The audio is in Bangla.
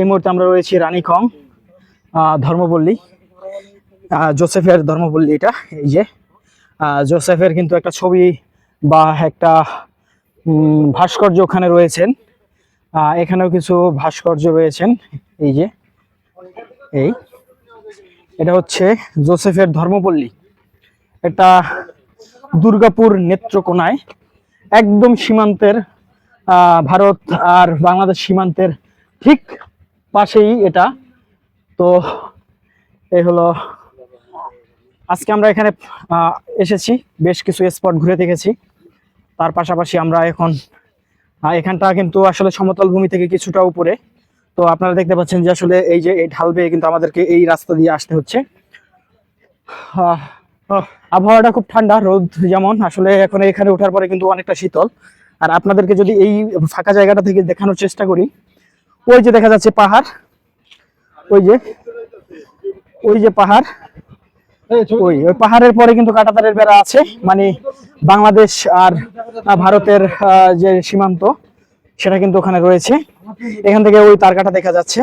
এই মুহূর্তে আমরা রয়েছি রানীখং ধর্মপল্লী, জোসেফের ধর্মপল্লী। এটা এই যে জোসেফের কিন্তু একটা ছবি বা একটা ভাস্কর্য ওখানে রয়েছেন। এখানেও কিছু ভাস্কর্য রয়েছেন। এই যে এটা হচ্ছে জোসেফের ধর্মপল্লী। এটা দুর্গাপুর নেত্রকোনায়, একদম সীমান্তের, ভারত আর বাংলাদেশ সীমান্তের ঠিক পাশেই এটা। তো এই হলো, আজকে আমরা এখানে এসেছি, বেশ কিছু স্পট ঘুরে দেখেছি। তার পাশাপাশি আমরা এখন এখানটা কিন্তু আসলে সমতল ভূমি থেকে কিছুটা উপরে। তো আপনারা দেখতে পাচ্ছেন যে আসলে এই যে এই ঢাল বেয়ে কিন্তু আমাদেরকে এই রাস্তা দিয়ে আসতে হচ্ছে। আবহাওয়াটা খুব ঠান্ডা, রোদ যেমন, আসলে এখন এখানে ওঠার পরে কিন্তু অনেকটা শীতল। আর আপনাদেরকে যদি এই ফাঁকা জায়গাটা থেকে দেখানোর চেষ্টা করি, ওই যে দেখা যাচ্ছে পাহাড়, ওই যে পাহাড়, ওই পাহাড়ের পরে কিন্তু কাঁটাতারের বেড়া আছে, মানে বাংলাদেশ আর ভারতের যে সীমান্ত সেটা কিন্তু ওখানে রয়েছে। এখান থেকে ওই তারকাটা দেখা যাচ্ছে।